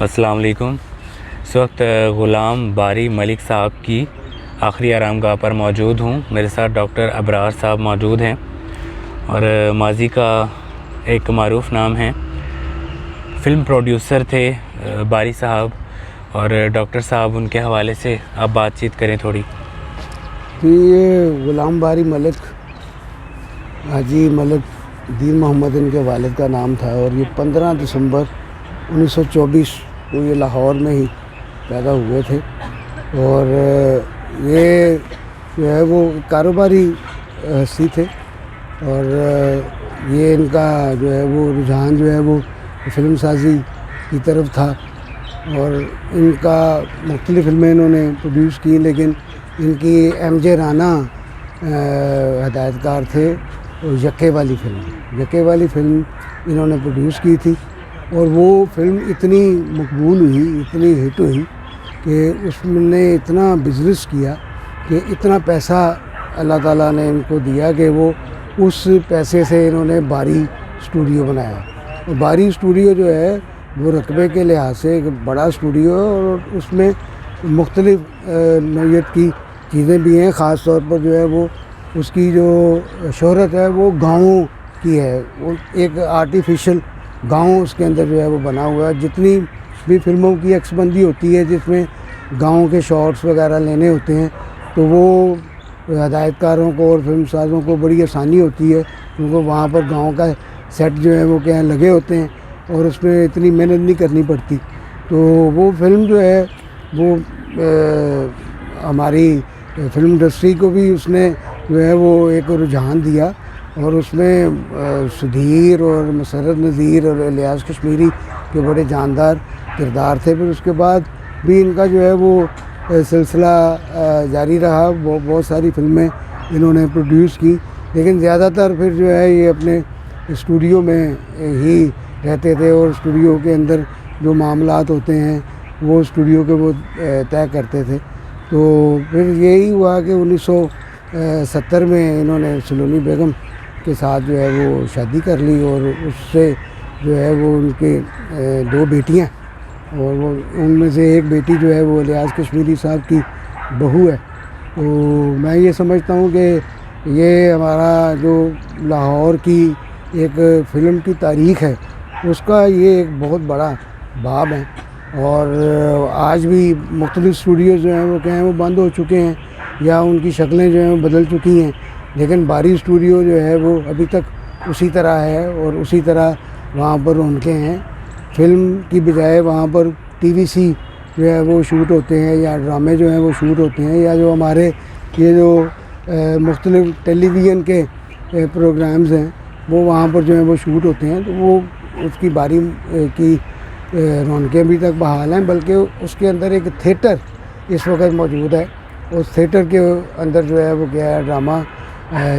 السلام علیکم. اس وقت غلام باری ملک صاحب کی آخری آرام گاہ پر موجود ہوں. میرے ساتھ ڈاکٹر ابرار صاحب موجود ہیں اور ماضی کا ایک معروف نام ہے. فلم پروڈیوسر تھے باری صاحب، اور ڈاکٹر صاحب ان کے حوالے سے آپ بات چیت کریں تھوڑی. یہ غلام باری ملک حاجی ملک دین محمد ان کے والد کا نام تھا، اور یہ 15 دسمبر 1924 کو یہ لاہور میں ہی پیدا ہوئے تھے. اور یہ جو ہے وہ کاروباری ہستی تھے، اور یہ ان کا جو ہے وہ رجحان جو ہے وہ فلم سازی کی طرف تھا، اور ان کا مختلف فلمیں انہوں نے پروڈیوس کی. لیکن ان کی ایم جے رانا ہدایت کار تھے. یکے والی فلم انہوں نے پروڈیوس کی تھی، اور وہ فلم اتنی مقبول ہوئی، اتنی ہٹ ہوئی کہ اس نے اتنا بزنس کیا کہ اتنا پیسہ اللہ تعالیٰ نے ان کو دیا کہ وہ اس پیسے سے انہوں نے باری اسٹوڈیو بنایا. اور باری اسٹوڈیو جو ہے وہ رقبے کے لحاظ سے ایک بڑا اسٹوڈیو ہے، اور اس میں مختلف نوعیت کی چیزیں بھی ہیں. خاص طور پر جو ہے وہ اس کی جو شہرت ہے وہ گاؤں کی ہے. وہ ایک آرٹیفیشل گاؤں اس کے اندر جو ہے وہ بنا ہوا ہے. جتنی بھی فلموں کی عکس بندی ہوتی ہے جس میں گاؤں کے شارٹس وغیرہ لینے ہوتے ہیں، تو وہ ہدایت کاروں کو اور فلم سازوں کو بڑی آسانی ہوتی ہے، کیونکہ وہاں پر گاؤں کا سیٹ جو ہے وہ کیا لگے ہوتے ہیں، اور اس میں اتنی محنت نہیں کرنی پڑتی. تو وہ فلم جو ہے وہ ہماری فلم انڈسٹری کو بھی اس نے جو ہے وہ ایک رجحان دیا، اور اس میں سدھیر اور مسرت نذیر اور الیاس کشمیری کے بڑے جاندار کردار تھے. پھر اس کے بعد بھی ان کا جو ہے وہ سلسلہ جاری رہا. بہت ساری فلمیں انہوں نے پروڈیوس کی، لیکن زیادہ تر پھر جو ہے یہ اپنے اسٹوڈیو میں ہی رہتے تھے، اور اسٹوڈیو کے اندر جو معاملات ہوتے ہیں وہ اسٹوڈیو کے وہ طے کرتے تھے. تو پھر یہی ہوا کہ 1970 میں انہوں نے سلونی بیگم کے ساتھ جو ہے وہ شادی کر لی، اور اس سے جو ہے وہ ان کے 2 بیٹیاں، اور وہ ان میں سے ایک بیٹی جو ہے وہ الیاس کشمیری صاحب کی بہو ہے. تو میں یہ سمجھتا ہوں کہ یہ ہمارا جو لاہور کی ایک فلم کی تاریخ ہے اس کا یہ ایک بہت بڑا باب ہے. اور آج بھی مختلف اسٹوڈیوز جو ہیں وہ کہیں وہ بند ہو چکے ہیں، یا ان کی شکلیں جو ہیں وہ بدل چکی ہیں، لیکن باری اسٹوڈیو جو ہے وہ ابھی تک اسی طرح ہے، اور اسی طرح وہاں پر رونقیں ہیں. فلم کی بجائے وہاں پر ٹی وی سی جو ہے وہ شوٹ ہوتے ہیں، یا ڈرامے جو ہیں وہ شوٹ ہوتے ہیں، یا جو ہمارے یہ جو مختلف ٹیلی ویژن کے پروگرامز ہیں وہ وہاں پر جو ہیں وہ شوٹ ہوتے ہیں. تو وہ اس کی باری کی رونقیں ابھی تک بحال ہیں، بلکہ اس کے اندر ایک تھیٹر اس وقت موجود ہے. اس تھیٹر کے اندر جو ہے وہ کیا ہے ڈرامہ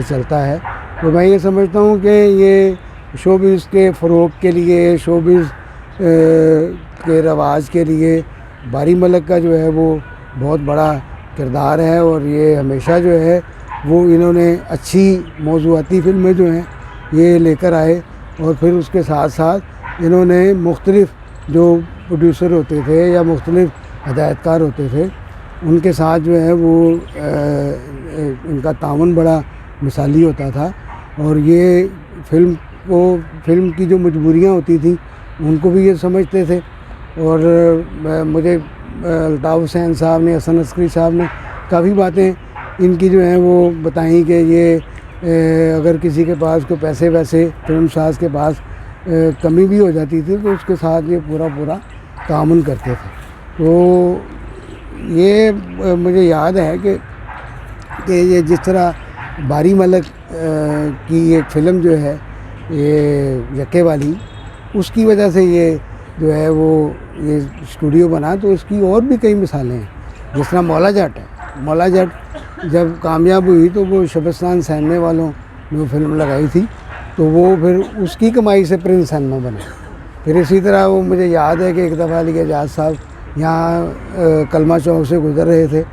چلتا ہے. تو میں یہ سمجھتا ہوں کہ یہ شوبز کے فروغ کے لیے، شوبز کے رواج کے لیے باری ملک کا جو ہے وہ بہت بڑا کردار ہے. اور یہ ہمیشہ جو ہے وہ انہوں نے اچھی موضوعاتی فلمیں جو ہیں یہ لے کر آئے، اور پھر اس کے ساتھ ساتھ انہوں نے مختلف جو پروڈیوسر ہوتے تھے یا مختلف ہدایت کار ہوتے تھے ان کے ساتھ جو ہے وہ ان کا تعاون بڑا مثالی ہوتا تھا. اور یہ فلم کی جو مجبوریاں ہوتی تھیں ان کو بھی یہ سمجھتے تھے. اور مجھے الطاف حسین صاحب نے، حسن عسکری صاحب نے کافی باتیں ان کی جو ہیں وہ بتائیں کہ یہ اگر کسی کے پاس کوئی پیسے ویسے فلم ساز کے پاس کمی بھی ہو جاتی تھی تو اس کے ساتھ یہ پورا تعاون کرتے تھے. تو یہ مجھے یاد ہے کہ یہ جس طرح باری ملک کی ایک فلم جو ہے یہ یکے والی، اس کی وجہ سے یہ جو ہے وہ یہ اسٹوڈیو بنا. تو اس کی اور بھی کئی مثالیں ہیں، جس طرح مولا جٹ ہے. مولا جٹ جب کامیاب ہوئی تو وہ شبستان سینمے والوں نے وہ فلم لگائی تھی، تو وہ پھر اس کی کمائی سے پرنس سینما بنا. پھر اسی طرح وہ مجھے یاد ہے کہ ایک دفعہ علی اعجاز صاحب یہاں کلمہ چوک سے گزر رہے تھے،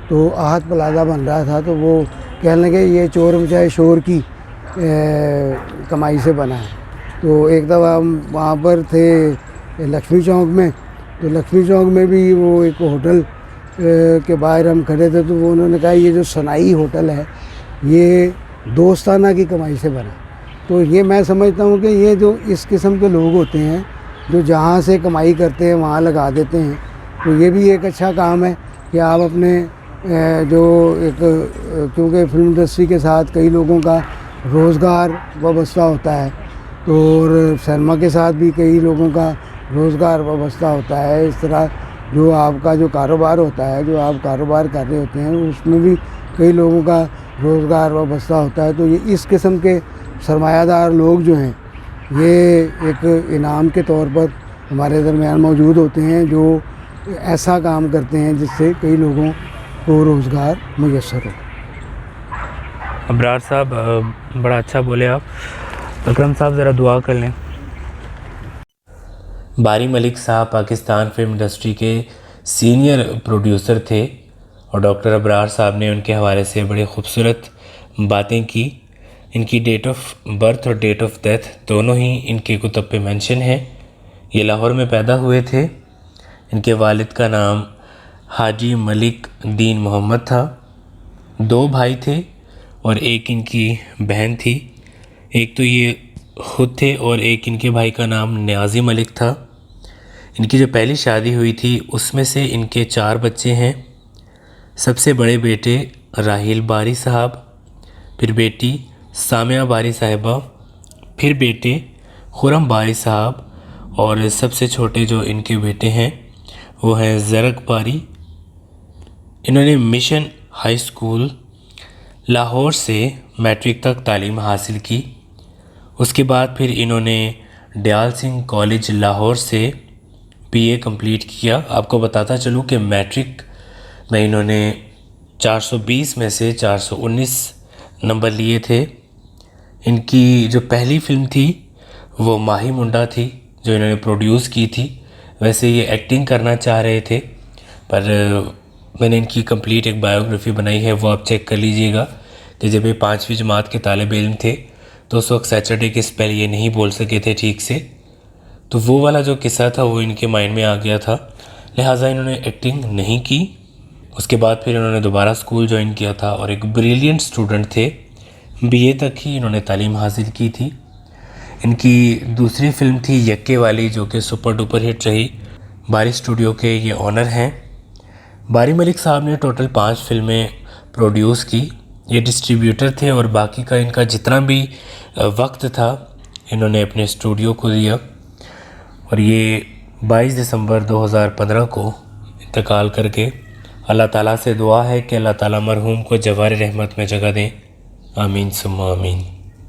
تو آہت پلازہ بن رہا تھا، تو وہ کہنے لگے یہ چور بچائے شور کی کمائی سے بنا ہے. تو ایک دفعہ ہم وہاں پر تھے لکشمی چوک میں، تو لکشمی چوک میں بھی وہ ایک ہوٹل کے باہر ہم کھڑے تھے، تو وہ انہوں نے کہا یہ جو سنائی ہوٹل ہے یہ دوستانہ کی کمائی سے بنا. تو یہ میں سمجھتا ہوں کہ یہ جو اس قسم کے لوگ ہوتے ہیں جو جہاں سے کمائی کرتے ہیں وہاں لگا دیتے ہیں، تو یہ بھی ایک اچھا کام ہے کہ آپ اپنے جو ایک کیونکہ فلم انڈسٹری کے ساتھ کئی لوگوں کا روزگار وابستہ ہوتا ہے، تو اور سینما کے ساتھ بھی کئی لوگوں کا روزگار وابستہ ہوتا ہے. اس طرح جو آپ کا جو کاروبار ہوتا ہے، جو آپ کاروبار کر رہے ہوتے ہیں، اس میں بھی کئی لوگوں کا روزگار وابستہ ہوتا ہے. تو یہ اس قسم کے سرمایہ دار لوگ جو ہیں یہ ایک انعام کے طور پر ہمارے درمیان موجود ہوتے ہیں جو ایسا کام کرتے ہیں جس سے کئی لوگوں کو روزگار میسر ہو. ابرار صاحب بڑا اچھا بولے آپ. اکرم صاحب ذرا دعا کر لیں. باری ملک صاحب پاکستان فلم انڈسٹری کے سینئر پروڈیوسر تھے اور ڈاکٹر ابرار صاحب نے ان کے حوالے سے بڑی خوبصورت باتیں کی. ان کی ڈیٹ آف برتھ اور ڈیٹ آف ڈیتھ دونوں ہی ان کے کتب پہ مینشن ہیں. یہ لاہور میں پیدا ہوئے تھے. ان کے والد کا نام حاجی ملک دین محمد تھا. 2 بھائی تھے اور ایک ان کی بہن تھی. ایک تو یہ خود تھے اور ایک ان کے بھائی کا نام نیازی ملک تھا. ان کی جو پہلی شادی ہوئی تھی اس میں سے ان کے 4 بچے ہیں. سب سے بڑے بیٹے راحیل باری صاحب، پھر بیٹی سامعہ باری صاحبہ، پھر بیٹے خرم باری صاحب، اور سب سے چھوٹے جو ان کے بیٹے ہیں وہ ہیں زرق باری. انہوں نے مشن ہائی اسکول لاہور سے میٹرک تک تعلیم حاصل کی. اس کے بعد پھر انہوں نے ڈیال سنگھ کالج لاہور سے BA کمپلیٹ کیا. آپ کو بتاتا چلوں کہ میٹرک میں انہوں نے 420 میں سے 419 نمبر لیے تھے. ان کی جو پہلی فلم تھی وہ ماہی منڈا تھی جو انہوں نے پروڈیوس کی تھی. ویسے یہ ایکٹنگ کرنا چاہ رہے تھے پر میں نے ان کی کمپلیٹ ایک بایوگرافی بنائی ہے، وہ آپ چیک کر لیجئے گا کہ جب یہ 5ویں جماعت کے طالب علم تھے تو اس وقت سیٹرڈے کے اسپیل یہ نہیں بول سکے تھے ٹھیک سے. تو وہ والا جو قصہ تھا وہ ان کے مائنڈ میں آ گیا تھا، لہٰذا انہوں نے ایکٹنگ نہیں کی. اس کے بعد پھر انہوں نے دوبارہ اسکول جوائن کیا تھا اور ایک بریلینٹ اسٹوڈنٹ تھے. BA تک ہی انہوں نے تعلیم حاصل کی تھی. ان کی دوسری فلم تھی یکے والی جو کہ سپر ڈوپر ہٹ رہی. باری اسٹوڈیو کے یہ آنر ہیں. باری ملک صاحب نے ٹوٹل 5 فلمیں پروڈیوس کی. یہ ڈسٹریبیوٹر تھے اور باقی کا ان کا جتنا بھی وقت تھا انہوں نے اپنے اسٹوڈیو کو دیا. اور یہ 22 دسمبر 2015 کو انتقال کر کے اللہ تعالیٰ سے دعا ہے کہ اللہ تعالیٰ مرحوم کو جوار رحمت میں جگہ دیں. آمین ثم آمین.